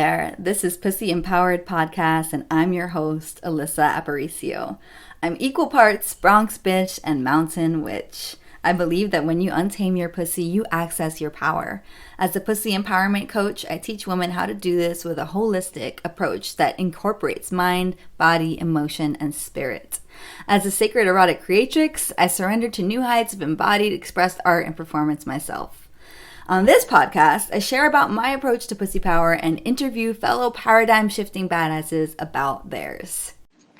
there. This is Pussy Empowered Podcast, and I'm your host, Alyssa Aparicio. I'm equal parts Bronx bitch and mountain witch. I believe that when you untame your pussy, you access your power. As a pussy empowerment coach, I teach women how to do this with a holistic approach that incorporates mind, body, emotion, and spirit. As a sacred erotic creatrix, I surrender to new heights of embodied, expressed art and performance myself. On this podcast, I share about my approach to pussy power and interview fellow paradigm-shifting badasses about theirs.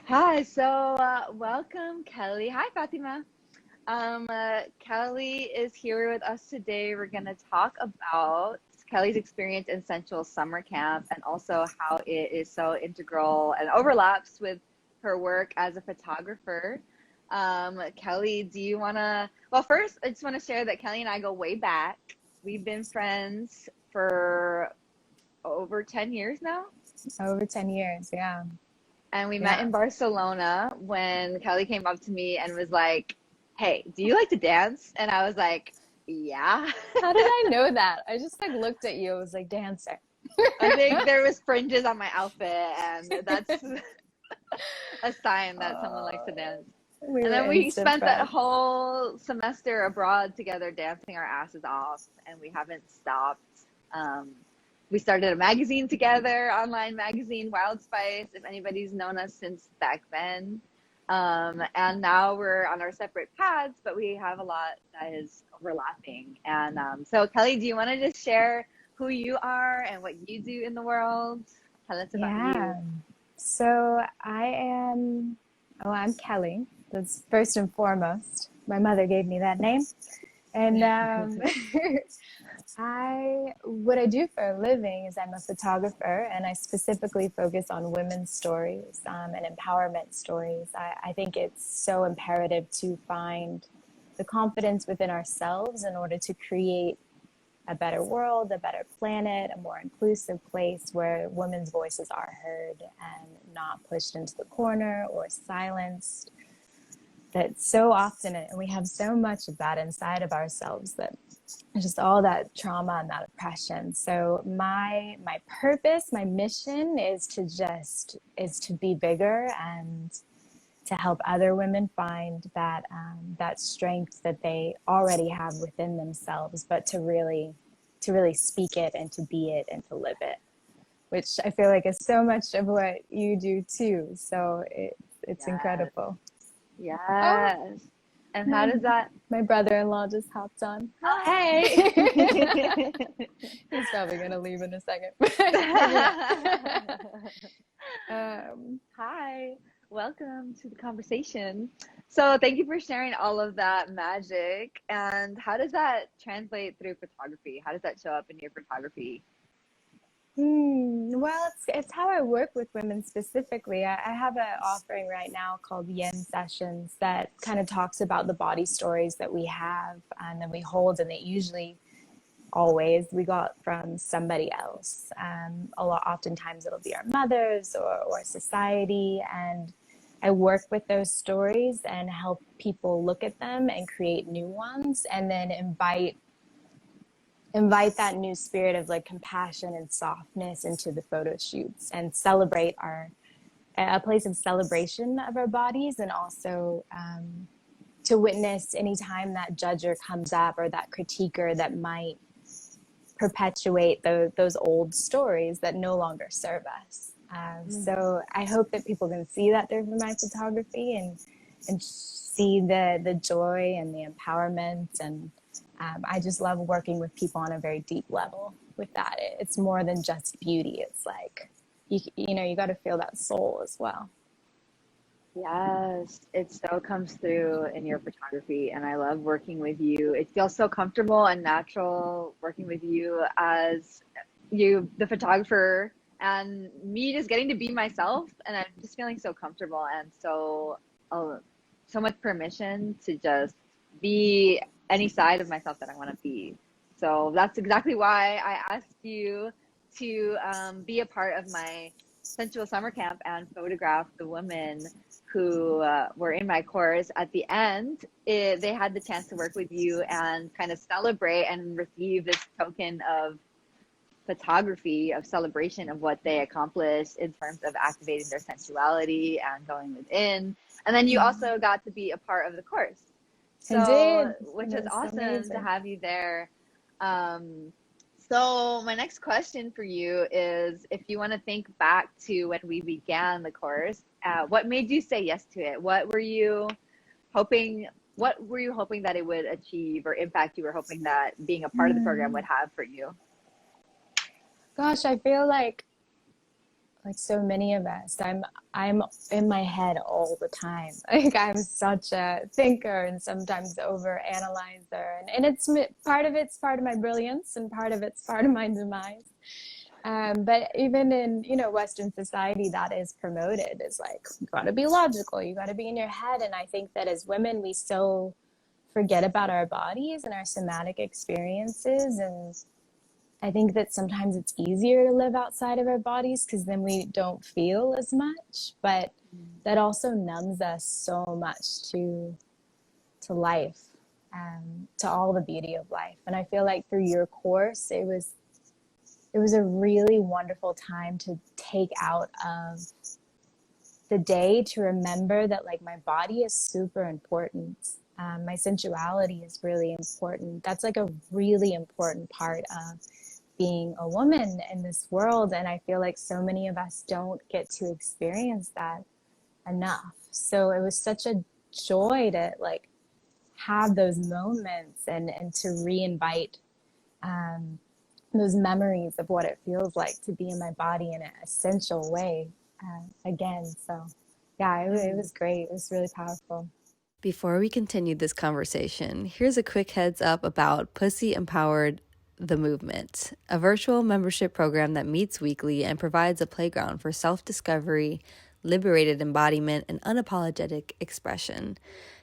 Hi, welcome, Kelli. Hi, Fatima. Kelli is here with us today. We're going to talk about Kelli's experience in Sensual Summer Camp and also how it is so integral and overlaps with her work as a photographer. Kelli, do you want to... Well, first, I just want to share that Kelli and I go way back. We've been friends for over 10 years now. Over 10 years, yeah. And we met in Barcelona when Kelli came up to me and was like, hey, do you like to dance? And I was like, yeah. How did I know that? I just looked at you. I was like, dancer. I think there was fringes on my outfit, and that's a sign that someone likes to dance. And then we spent that whole semester abroad together dancing our asses off, and we haven't stopped. We started a magazine together, online magazine, Wild Spice, if anybody's known us since back then. And now we're on our separate paths, but we have a lot that is overlapping. And so, Kelli, do you want to just share who you are and what you do in the world? Tell us about you. So I'm Kelli. That's first and foremost. My mother gave me that name. And what I do for a living is I'm a photographer, and I specifically focus on women's stories and empowerment stories. I think it's so imperative to find the confidence within ourselves in order to create a better world, a better planet, a more inclusive place where women's voices are heard and not pushed into the corner or silenced. That so often, and we have so much of that inside of ourselves, that just all that trauma and that oppression. So my purpose, my mission is to be bigger and to help other women find that that strength that they already have within themselves, but to really speak it and to be it and to live it, which I feel like is so much of what you do too. So it's incredible. Yes. Oh. And how does that... My brother-in-law just hopped on. Oh, hey! He's probably going to leave in a second. Hi. Welcome to the conversation. So thank you for sharing all of that magic. And how does that translate through photography? How does that show up in your photography? Well, it's how I work with women specifically. I have an offering right now called Yen Sessions that kind of talks about the body stories that we have and then we hold, and that usually always we got from somebody else. Oftentimes it'll be our mothers or society, and I work with those stories and help people look at them and create new ones, and then invite that new spirit of compassion and softness into the photo shoots and celebrate a place of celebration of our bodies, and also to witness anytime that judger comes up or that critiquer that might perpetuate those old stories that no longer serve us. So I hope that people can see that through my photography and see the joy and the empowerment, and I just love working with people on a very deep level with that. It's more than just beauty. It's you got to feel that soul as well. Yes, it so comes through in your photography, and I love working with you. It feels so comfortable and natural working with you as the photographer, and me just getting to be myself, and I'm just feeling so comfortable and so much permission to just be any side of myself that I want to be. So that's exactly why I asked you to be a part of my Sensual Summer Camp and photograph the women who were in my course. At the end, they had the chance to work with you and kind of celebrate and receive this token of photography of celebration of what they accomplished in terms of activating their sensuality and going within. And then you also got to be a part of the course. I So, did. which It is was awesome to amazing. have you there. So my next question for you is, if you want to think back to when we began the course, what made you say yes to it? Hoping, what were you hoping that it would achieve, or impact you were hoping that being a part of the program would have for you? Gosh, I feel like so many of us, I'm in my head all the time. Like I'm such a thinker and sometimes over analyzer, and it's part of my brilliance and part of it's part of my demise. But even in Western society, that is promoted as like, you got to be logical, you got to be in your head. And I think that as women, we so forget about our bodies and our somatic experiences. And I think that sometimes it's easier to live outside of our bodies because then we don't feel as much, but that also numbs us so much to life, to all the beauty of life. And I feel like through your course, it was a really wonderful time to take out of the day to remember that like my body is super important. My sensuality is really important. That's like a really important part of being a woman in this world. And I feel like so many of us don't get to experience that enough. So it was such a joy to like have those moments and to re-invite those memories of what it feels like to be in my body in an essential way again. So yeah, it was great. It was really powerful. Before we continue this conversation, here's a quick heads up about Pussy Empowered the Movement, a virtual membership program that meets weekly and provides a playground for self-discovery, liberated embodiment, and unapologetic expression.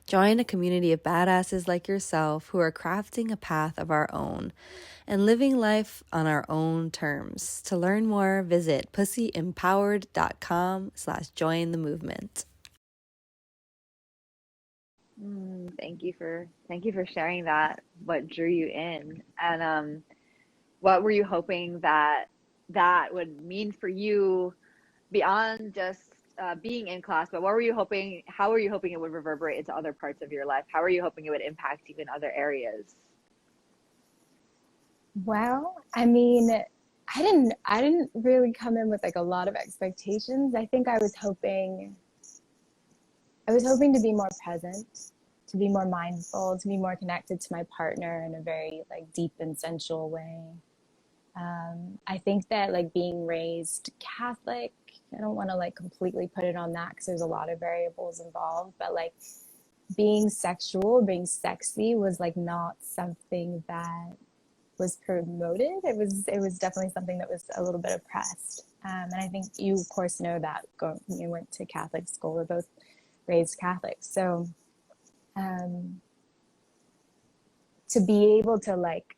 Join a community of badasses like yourself who are crafting a path of our own and living life on our own terms. To learn more, visit pussyempowered.com/join the movement. Thank you for sharing that. What drew you in, and what were you hoping that would mean for you beyond just being in class? But what were you hoping? How were you hoping it would reverberate into other parts of your life? How were you hoping it would impact even other areas? Well, I mean, I didn't really come in with like a lot of expectations. I think I was hoping to be more present, to be more mindful, to be more connected to my partner in a very like deep and sensual way. I think that like being raised Catholic, I don't want to like completely put it on that because there's a lot of variables involved, but like being sexual, being sexy was like not something that was promoted. It was definitely something that was a little bit oppressed. And I think you of course know that you went to Catholic school. We're both raised Catholic. So to be able to like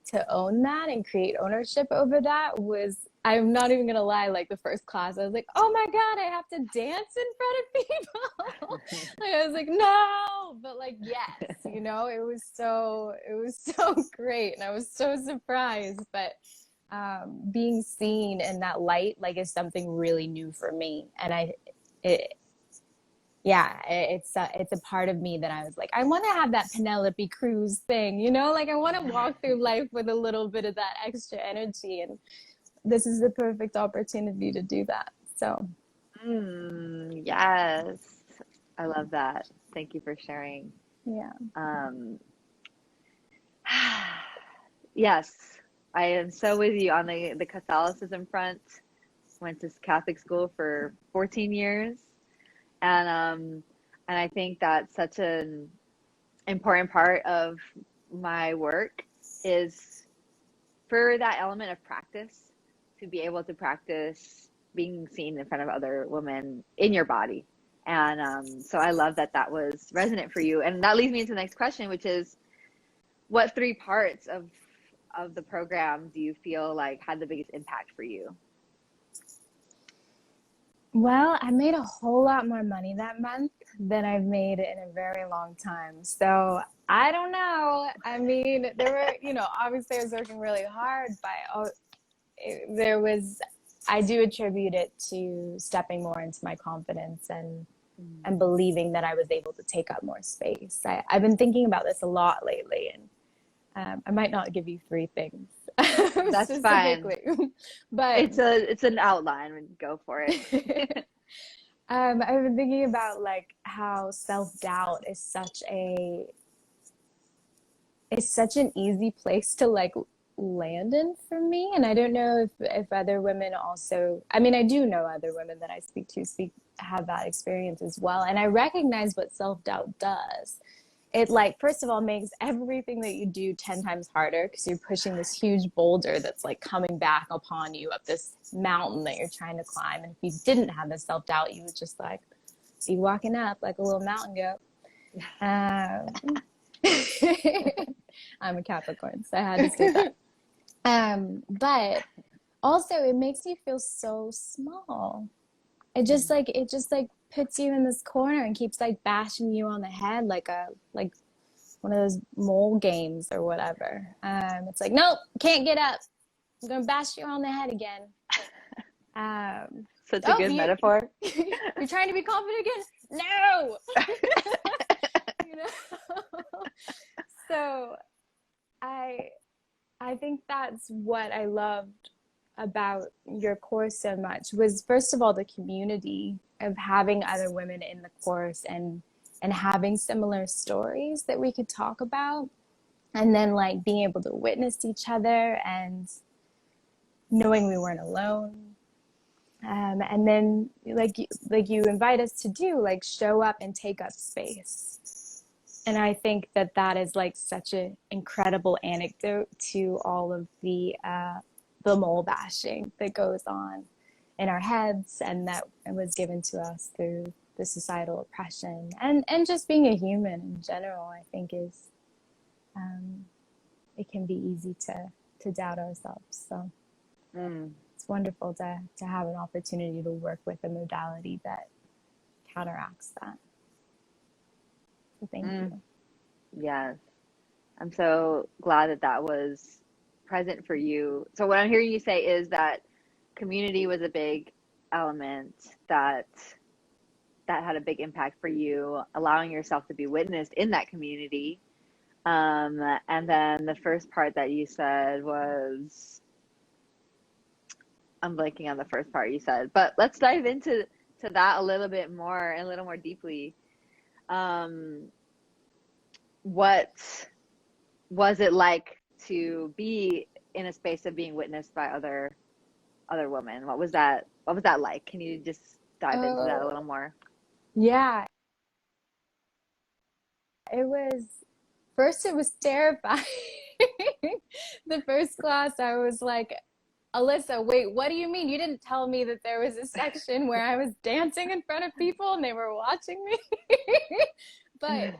to own that and create ownership over that was, I'm not even gonna lie, like the first class I was like, oh my god, I have to dance in front of people. Like I was like, no, but like yes, it was so great and I was so surprised. But being seen in that light like is something really new for me, and it's a part of me that I was like, I want to have that Penelope Cruz thing, like I want to walk through life with a little bit of that extra energy, and this is the perfect opportunity to do that. So Yes, I love that. Thank you for sharing. yeah. Yes, I am so with you on the Catholicism front. Went to Catholic school for 14 years. And I think that's such an important part of my work is for that element of practice, to be able to practice being seen in front of other women in your body. And so I love that was resonant for you. And that leads me into the next question, which is, what three parts of the program do you feel like had the biggest impact for you? Well, I made a whole lot more money that month than I've made in a very long time. So I don't know. I mean, there were, obviously I was working really hard, but there was, I do attribute it to stepping more into my confidence and believing that I was able to take up more space. I've been thinking about this a lot lately, and I might not give you three things That's fine. specifically, but It's an outline. Go for it. I've been thinking about like how self-doubt is such an easy place to like land in for me. And I don't know if other women also, I mean, I do know other women that I speak to have that experience as well. And I recognize what self-doubt does. It like, first of all, makes everything that you do 10 times harder because you're pushing this huge boulder that's like coming back upon you up this mountain that you're trying to climb. And if you didn't have this self-doubt, you would just like be walking up like a little mountain goat. I'm a Capricorn, so I had to say that. But also it makes you feel so small. It just puts you in this corner and keeps like bashing you on the head like one of those mole games or whatever. It's like, nope, can't get up. I'm gonna bash you on the head again. Such a good metaphor. You're trying to be confident again? No. you know. So I think that's what I loved about your course so much was, first of all, the community of having other women in the course and having similar stories that we could talk about, and then like being able to witness each other and knowing we weren't alone. And then like you invite us to do, like show up and take up space. And I think that is like such an incredible anecdote to all of the mole bashing that goes on in our heads and that was given to us through the societal oppression and just being a human in general. I think is it can be easy to doubt ourselves. So it's wonderful to have an opportunity to work with a modality that counteracts that. So thank you. Yes. I'm so glad that was present for you. So what I'm hearing you say is that community was a big element that had a big impact for you, allowing yourself to be witnessed in that community. And then the first part that you said was, I'm blanking on the first part you said, but let's dive into that a little bit more and a little more deeply. What was it like to be in a space of being witnessed by other women? What was that like? Can you just dive into that a little more? Yeah. It was terrifying. The first class I was like, Alyssa, wait, what do you mean? You didn't tell me that there was a section where I was dancing in front of people and they were watching me. But,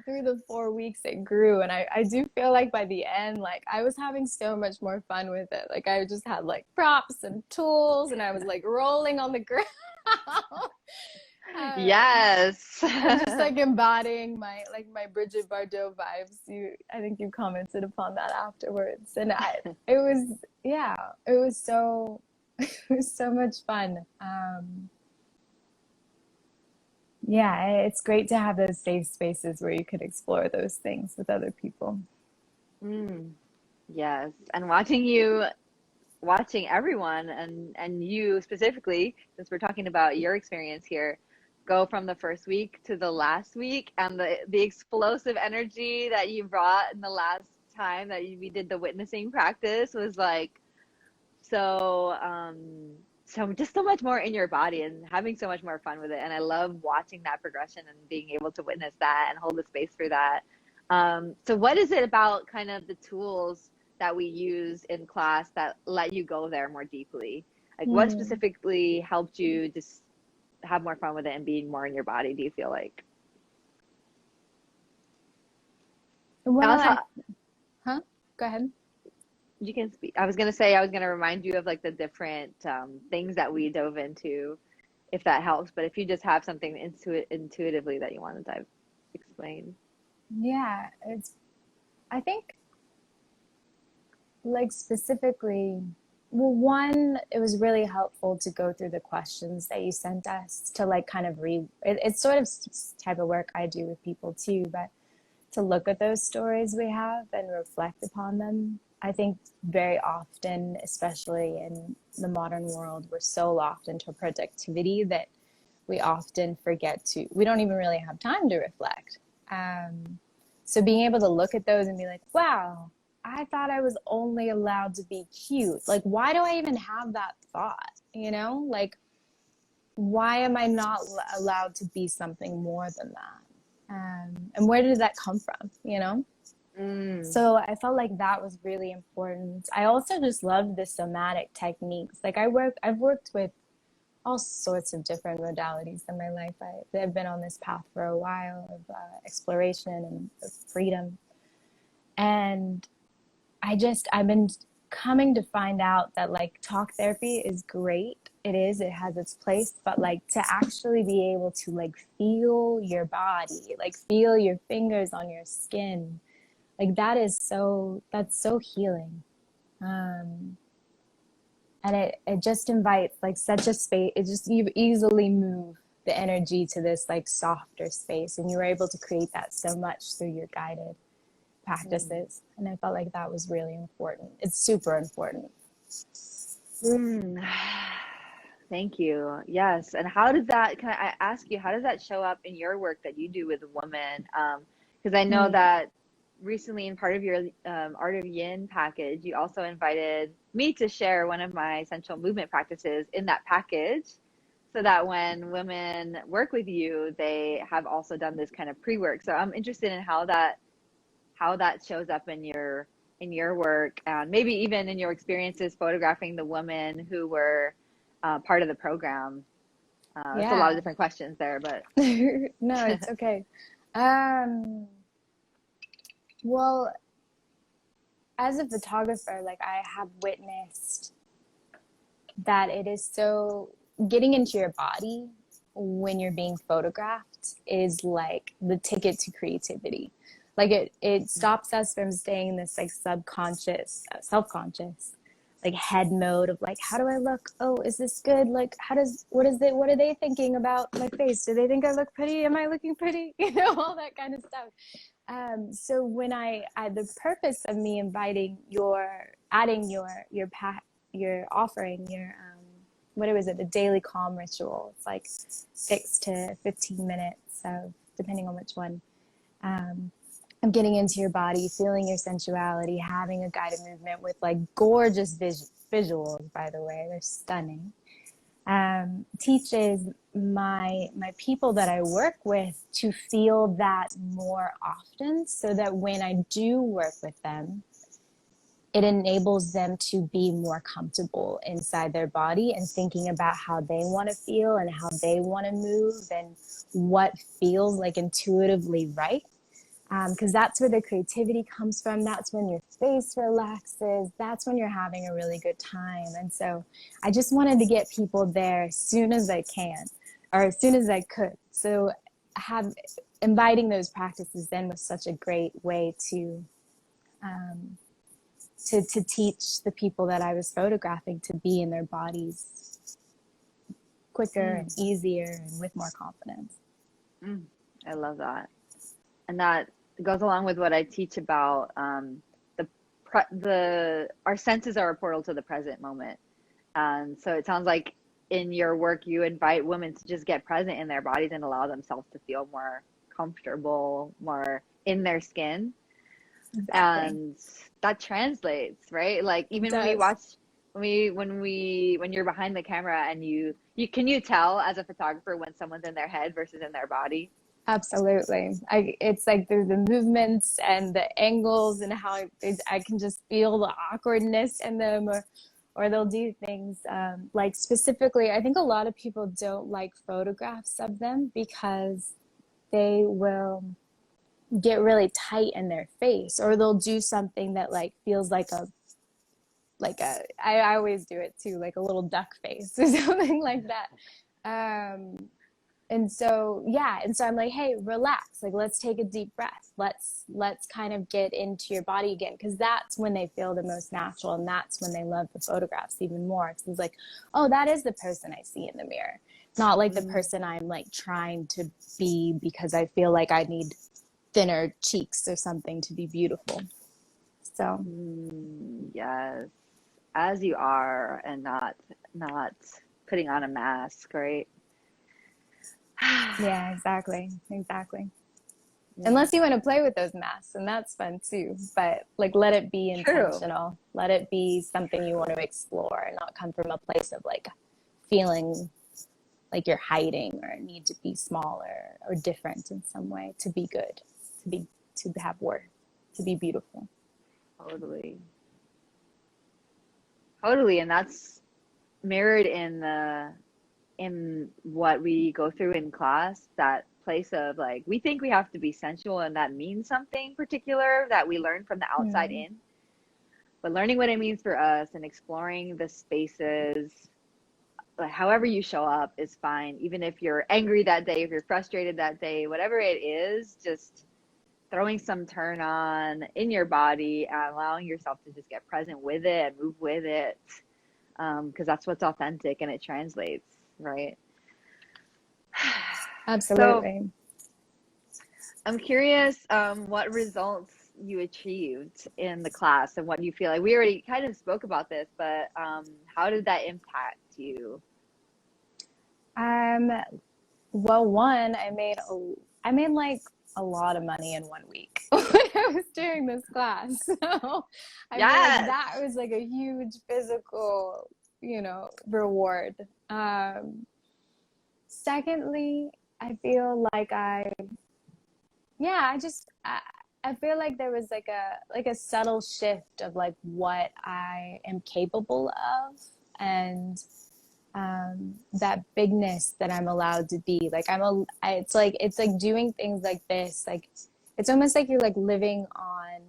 through the 4 weeks it grew. And I do feel like by the end, like I was having so much more fun with it. Like I just had like props and tools and I was like rolling on the ground. Yes. I'm just like embodying my Bridget Bardot vibes. I think you commented upon that afterwards. And it was so much fun. It's great to have those safe spaces where you could explore those things with other people. Yes. And watching everyone and you specifically, since we're talking about your experience here, go from the first week to the last week, and the explosive energy that you brought in the last time that we did the witnessing practice was like so just so much more in your body and having so much more fun with it. And I love watching that progression and being able to witness that and hold the space for that. So what is it about kind of the tools that we use in class that let you go there more deeply? Like what specifically helped you just have more fun with it and being more in your body, do you feel like? Well, go ahead. You can speak. I was gonna say, I was gonna remind you of like the different things that we dove into, if that helps. But if you just have something intuitively that you want to explain. Yeah, I think like specifically, well, one, it was really helpful to go through the questions that you sent us to like kind of it's sort of type of work I do with people too, but to look at those stories we have and reflect upon them. I think very often, especially in the modern world, we're so locked into productivity that we often we don't even really have time to reflect. So being able to look at those and be like, wow, I thought I was only allowed to be cute. Like, why do I even have that thought? You know, like, why am I not allowed to be something more than that? And where did that come from? You know? So I felt like that was really important. I also just loved the somatic techniques. Like I've worked with all sorts of different modalities in my life. I've been on this path for a while of exploration and of freedom. And I've been coming to find out that like talk therapy is great. It has its place, but like to actually be able to like feel your body, like feel your fingers on your skin, like that's so healing. And it just invites like such a space. You easily move the energy to this like softer space, and you were able to create that so much through your guided practices. And I felt like that was really important. It's super important. Thank you. Yes. And how does that, can I ask you, how does that show up in your work that you do with women? Because I know that recently in part of your Art of Yin package, you also invited me to share one of my essential movement practices in that package, so that when women work with you, they have also done this kind of pre-work. So I'm interested in how that shows up in your work, and maybe even in your experiences photographing the women who were part of the program. It's a lot of different questions there, but no, it's okay. Well, as a photographer, like I have witnessed that it is so getting into your body when you're being photographed is like the ticket to creativity. Like it stops us from staying in this like subconscious, self-conscious, like head mode of like, how do I look? Oh, is this good? Like, what are they thinking about my face? Do they think I look pretty? Am I looking pretty? You know, all that kind of stuff. So when the purpose of me inviting adding your offering, what was it? The daily calm ritual. It's like 6 to 15 minutes of, depending on which one. I'm getting into your body, feeling your sensuality, having a guided movement with like gorgeous visuals, by the way, they're stunning. Teaches my people that I work with to feel that more often, so that when I do work with them, it enables them to be more comfortable inside their body and thinking about how they want to feel and how they want to move and what feels like intuitively right. Because that's where the creativity comes from. That's when your face relaxes. That's when you're having a really good time. And so I just wanted to get people there as soon as I can, or as soon as I could. So inviting those practices then was such a great way to teach the people that I was photographing to be in their bodies quicker and easier and with more confidence. I love that. And that goes along with what I teach about our senses are a portal to the present moment. So it sounds like in your work, you invite women to just get present in their bodies and allow themselves to feel more comfortable, more in their skin. Exactly. And that translates, right? Like even when we watch, when you're behind the camera and you can you tell as a photographer when someone's in their head versus in their body? Absolutely. It's like through the movements and the angles and how I can just feel the awkwardness in them, or they'll do things like specifically, I think a lot of people don't like photographs of them because they will get really tight in their face, or they'll do something that like feels like I always do it too, like a little duck face or something like that. And so, yeah. And so I'm like, hey, relax. Like, let's take a deep breath. Let's kind of get into your body again. Cause that's when they feel the most natural. And that's when they love the photographs even more. Cause it's like, oh, that is the person I see in the mirror. Not like the person I'm like trying to be because I feel like I need thinner cheeks or something to be beautiful. So yes, as you are, and not putting on a mask, right? yeah, exactly. Yeah. Unless you want to play with those masks, and that's fun too. But like, let it be True. intentional. Let it be something you want to explore, and not come from a place of like feeling like you're hiding or need to be smaller or different in some way to be good, to have worth, to be beautiful. Totally. And that's mirrored in what we go through in class, that place of like, we think we have to be sensual and that means something particular that we learn from the outside in. But learning what it means for us and exploring the spaces, like however you show up is fine. Even if you're angry that day, if you're frustrated that day, whatever it is, just throwing some turn on in your body and allowing yourself to just get present with it and move with it. Because that's what's authentic and it translates, right? Absolutely. So I'm curious what results you achieved in the class and what you feel like. We already kind of spoke about this, but how did that impact you? Well, one, I made like a lot of money in 1 week when I was doing this class. So I feel like that was like a huge physical, reward. Secondly, I feel like I feel like there was like a subtle shift of like what I am capable of, and that bigness that I'm allowed to be. Like it's like doing things like this. Like it's almost like you're like living on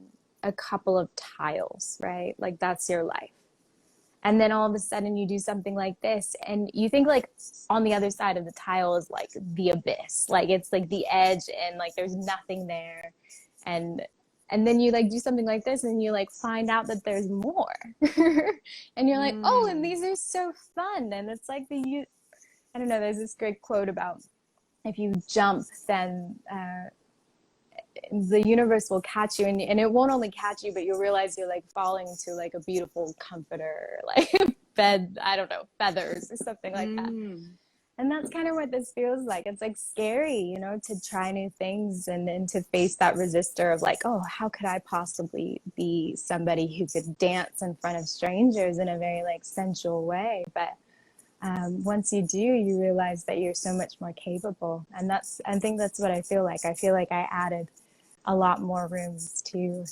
a couple of tiles, right? Like that's your life. And then all of a sudden you do something like this and you think like on the other side of the tile is like the abyss. Like it's like the edge and like there's nothing there. And then you like do something like this and you like find out that there's more. And you're like, oh, and these are so fun. And it's like I don't know, there's this great quote about if you jump, then the universe will catch you, and it won't only catch you, but you'll realize you're like falling to like a beautiful comforter, like bed, I don't know, feathers or something like that. And that's kind of what this feels like. It's like scary, to try new things and then to face that resistor of like, oh, how could I possibly be somebody who could dance in front of strangers in a very like sensual way? But once you do, you realize that you're so much more capable. And I think that's what I feel like. I feel like I added a lot more rooms to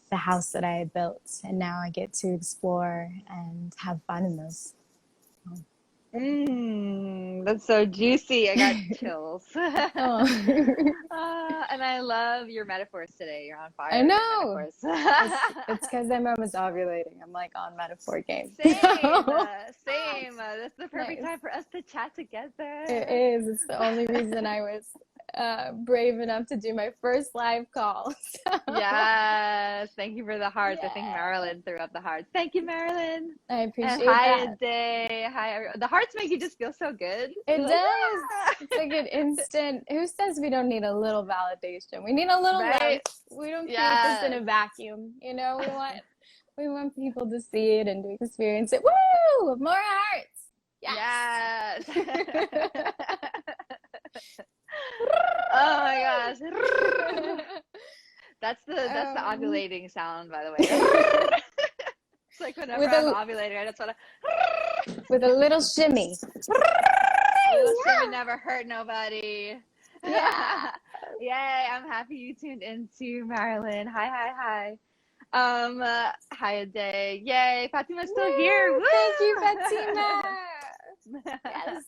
the house that I had built. And now I get to explore and have fun in those. That's so juicy. I got chills. And I love your metaphors today. You're on fire. I know. It's because I'm almost ovulating. I'm like on metaphor game. Same. That's the perfect time for us to chat together. It is. It's the only reason I was brave enough to do my first live call. So. Yes. Thank you for the hearts. Yeah. I think Marilyn threw up the hearts. Thank you, Marilyn. I appreciate that. Hi, Day. Hi. The hearts make you just feel so good. It does. Yeah. It's like an instant. Who says we don't need a little validation? We need a little love. We don't keep this in a vacuum. We want people to see it and to experience it. Woo! More hearts. Yes. Oh my gosh. That's the ovulating sound, by the way. It's like whenever I'm ovulating, I just want to with a little shimmy. Shimmy never hurt nobody. Yeah. Yay, I'm happy you tuned into Marilyn. Hi. Hi Day. Yay, Fatima's still here. Woo! Thank you, Fatima. Yes.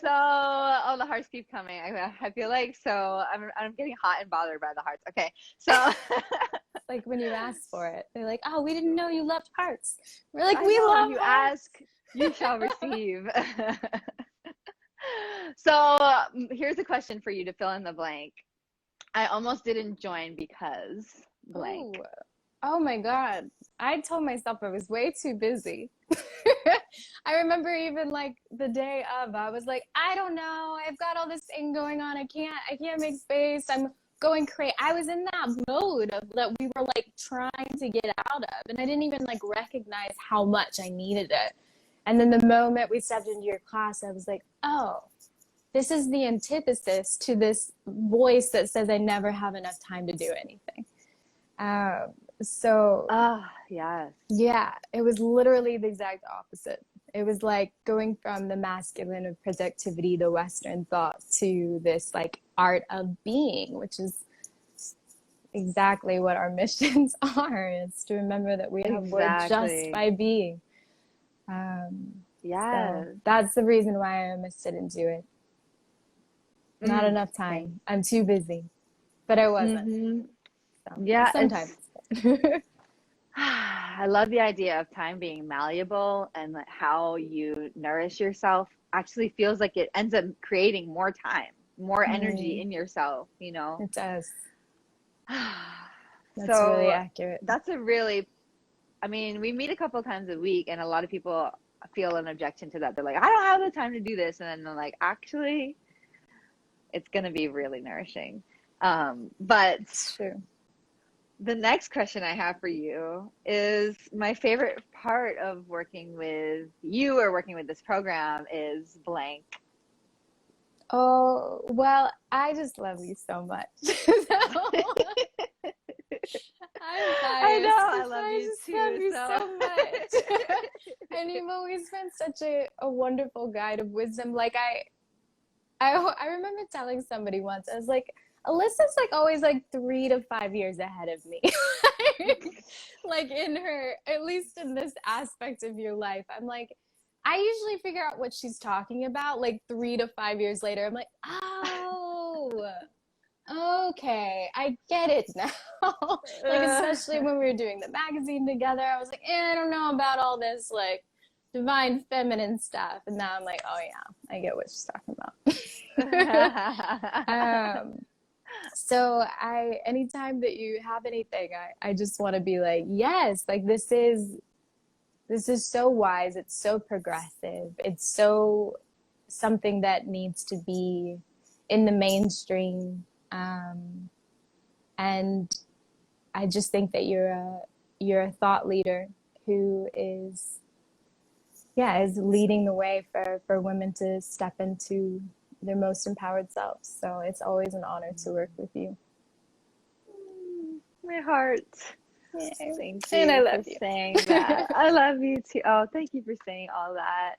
So oh, the hearts keep coming. I feel like so I'm getting hot and bothered by the hearts. Okay, so Like when you ask for it, they're like, "Oh, we didn't know you loved hearts." We're like, I "We know love you hearts." ask, you shall receive. So here's a question for you to fill in the blank. I almost didn't join because blank. Oh, oh my God. I told myself I was way too busy. I remember even like the day of, I was like, I don't know. I've got all this thing going on. I can't make space. I'm going crazy. I was in that mode of that we were like trying to get out of, and I didn't even like recognize how much I needed it. And then the moment we stepped into your class, I was like, oh, this is the antithesis to this voice that says I never have enough time to do anything. So Ah, yes. yeah, it was literally the exact opposite. It was like going from the masculine of productivity, the Western thought, to this like art of being, which is exactly what our missions are. It's to remember that we have worth just by being. Yes. So that's the reason why I almost didn't do it. Not enough time. I'm too busy. But I wasn't. So, yeah, sometimes. I love the idea of time being malleable, and like how you nourish yourself actually feels like it ends up creating more time, more energy in yourself, you know? It does. That's So really accurate. that's a really, I mean, we meet a couple of times a week, and a lot of people feel an objection to that. They're like, I don't have the time to do this. And then they're like, actually, it's going to be really nourishing. But It's true. the next question I have for you is my favorite part of working with you or working with this program is blank. Oh, well, I just love you so much. I'm I biased. know, I love I you just too. love you So so much. And you've always been such a wonderful guide of wisdom. Like I remember telling somebody once, I was like, Alyssa's like always like 3 to 5 years ahead of me. Like in her, at least in this aspect of your life. I'm like, I usually figure out what she's talking about like 3 to 5 years later. I'm like, oh, okay, I get it now. Like, especially when we were doing the magazine together, I was like, I don't know about all this like divine feminine stuff. And now I'm like, oh yeah, I get what she's talking about. So anytime that you have anything, I just want to be like, yes, like this is so wise. It's so progressive. It's so something that needs to be in the mainstream. And I just think that you're a thought leader who is leading the way for women to step into their most empowered selves. So it's always an honor to work with you. My heart. Yay. Thank you And I love for you. saying that. I love you too. Oh, thank you for saying all that.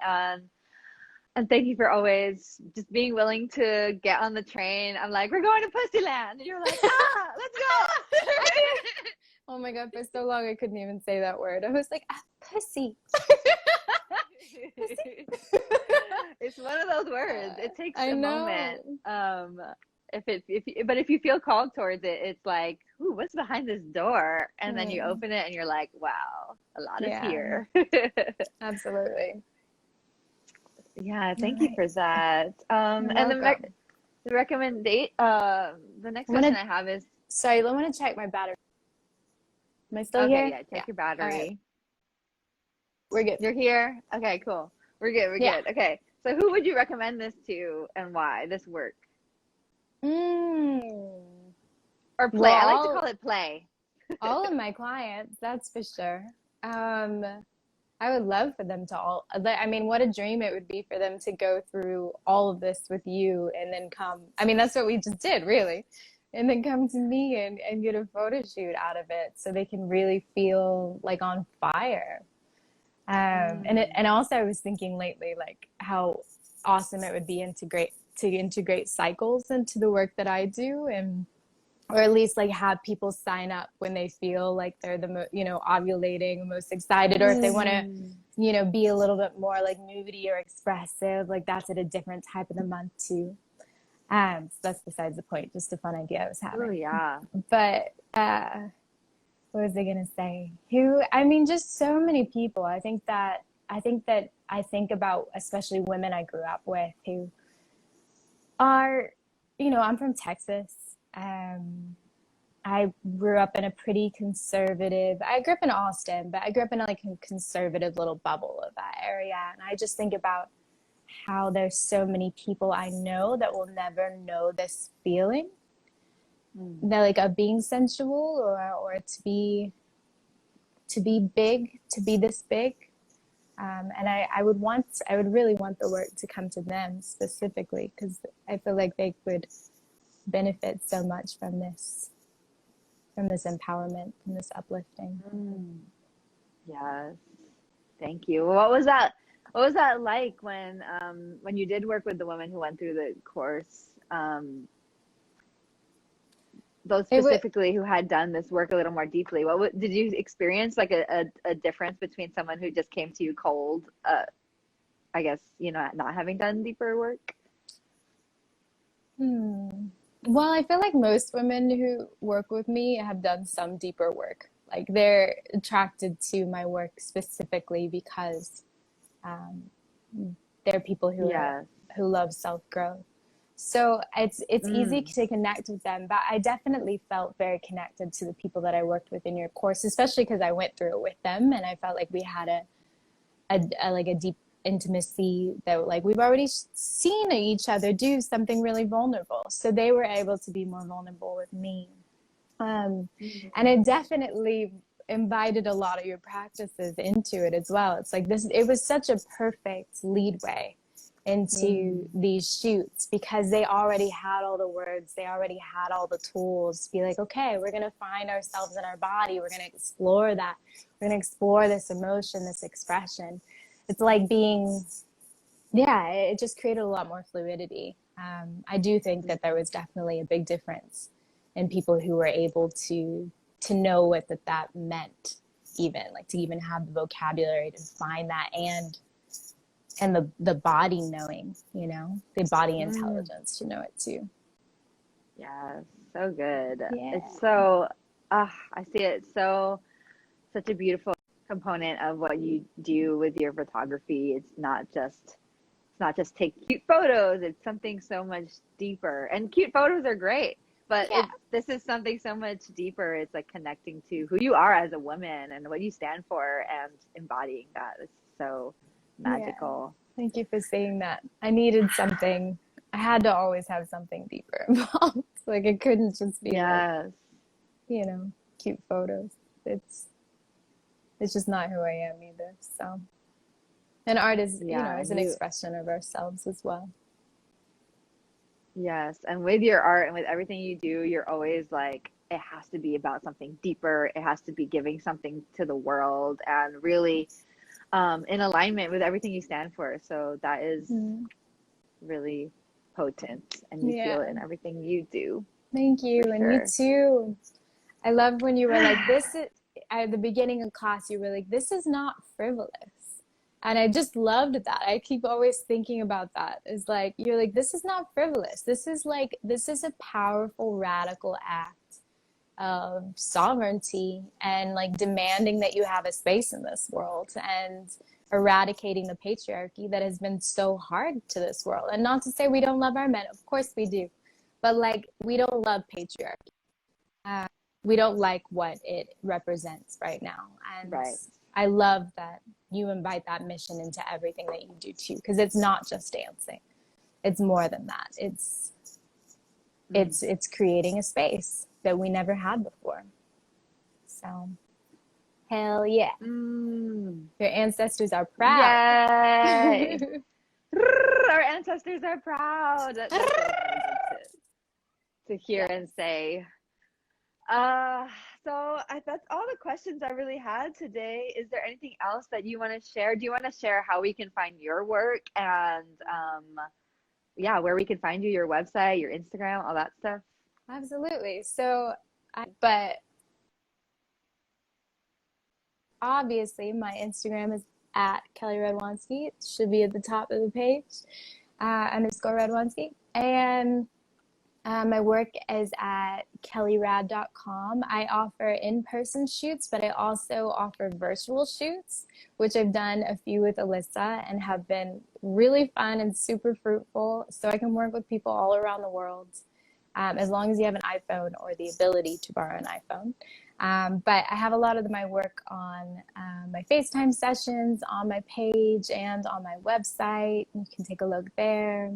And thank you for always just being willing to get on the train. I'm like, we're going to Pussyland. And you're like, let's go. Oh my God, for so long I couldn't even say that word. I was like, pussy. It's one of those words. It takes I a know. moment. If you feel called towards it, it's like, ooh, what's behind this door? And then you open it and you're like, wow, a lot is here. Absolutely. Yeah, thank you for that. And the recommendation, the next question I have is, sorry, I want to check my battery. Am I still here? Okay, yeah, check your battery. Right. We're good. You're here? Okay, cool. We're good. Good. Okay. So who would you recommend this to and why, this work? Or play. Well, I like to call it play. All of my clients, that's for sure. I would love for them to all, I mean, what a dream it would be for them to go through all of this with you and then come. I mean, that's what we just did, really. And then come to me and get a photo shoot out of it so they can really feel like on fire. And also I was thinking lately, like how awesome it would be to integrate cycles into the work that I do, or at least like have people sign up when they feel like they're ovulating most excited, or if they want to you know, be a little bit more like moody or expressive. Like that's at a different type of the month too. So that's besides the point, just a fun idea I was Oh having. yeah. But what was I gonna say? I mean, just so many people. I think about especially women I grew up with who are, you know, I'm from Texas. I grew up in a pretty conservative, I grew up in Austin, but I grew up in like a conservative little bubble of that area. And I just think about how there's so many people I know that will never know this feeling that like of being sensual or to be big, to be this big. And I would really want the work to come to them specifically because I feel like they would benefit so much from this empowerment, from this uplifting. Yes. Thank you. What was that like when you did work with the women who went through the course? Those specifically who had done this work a little more deeply. Did you experience like a difference between someone who just came to you cold, I guess, you know, not having done deeper work? Well, I feel like most women who work with me have done some deeper work. Like they're attracted to my work specifically because they're people who love self-growth. So it's easy to connect with them, but I definitely felt very connected to the people that I worked with in your course, especially because I went through it with them, and I felt like we had a deep intimacy that like we've already seen each other do something really vulnerable, so they were able to be more vulnerable with me, and it definitely invited a lot of your practices into it as well. It's like this, it was such a perfect leadway into these shoots because they already had all the words, they already had all the tools to be like, okay, we're going to find ourselves in our body, we're going to explore that, we're going to explore this emotion, this expression. It's like being, it just created a lot more fluidity. I do think that there was definitely a big difference in people who were able to know what that meant, even like to even have the vocabulary to find that, and the body knowing, you know, the body intelligence to know it too. Yeah, so good. Yeah. It's so, I see it such a beautiful component of what you do with your photography. It's not just take cute photos. It's something so much deeper. And cute photos are great, but this is something so much deeper. It's like connecting to who you are as a woman and what you stand for and embodying that. It's so magical. Yeah. Thank you for saying that. I needed something. I had to always have something deeper involved. Like it couldn't just be like, you know, cute photos. It's just not who I am either. So, and art is, you know, is an expression of ourselves as well. Yes, and with your art and with everything you do, you're always like, it has to be about something deeper. It has to be giving something to the world and really in alignment with everything you stand for. So that is really potent, and you feel it in everything you do. Thank you, and me too. I love when you were like, this is, at the beginning of class, you were like, this is not frivolous. And I just loved that. I keep always thinking about that. It's like, you're like, this is not frivolous. This is a powerful, radical act of sovereignty and like demanding that you have a space in this world and eradicating the patriarchy that has been so hard to this world. And not to say we don't love our men, of course we do, but like we don't love patriarchy. We don't like what it represents right now. And I love that you invite that mission into everything that you do too, because it's not just dancing. It's more than that. It's creating a space that we never had before. So, hell yeah. Your ancestors are proud. Yay! Our ancestors are proud. That's really good to hear and say. So that's all the questions I really had today. Is there anything else that you want to share? Do you want to share how we can find your work and where we can find you, your website, your Instagram, all that stuff? Absolutely. So, but obviously my Instagram is at Kelli Radwanski. It should be at the top of the page, underscore Radwanski. And my work is at kellyrad.com. I offer in-person shoots, but I also offer virtual shoots, which I've done a few with Alyssa and have been really fun and super fruitful. So I can work with people all around the world, as long as you have an iPhone or the ability to borrow an iPhone. But I have a lot of my work on my FaceTime sessions on my page and on my website. You can take a look there.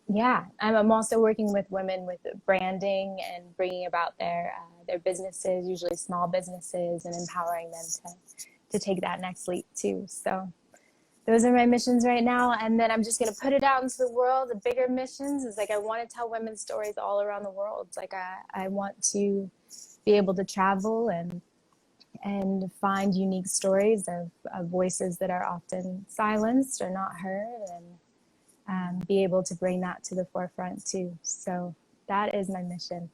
Yeah, I'm also working with women with branding and bringing about their businesses, usually small businesses, and empowering them to take that next leap too. So those are my missions right now. And then I'm just going to put it out into the world. The bigger missions is like, I want to tell women's stories all around the world. Like I want to be able to travel and find unique stories of voices that are often silenced or not heard, and be able to bring that to the forefront too. So that is my mission.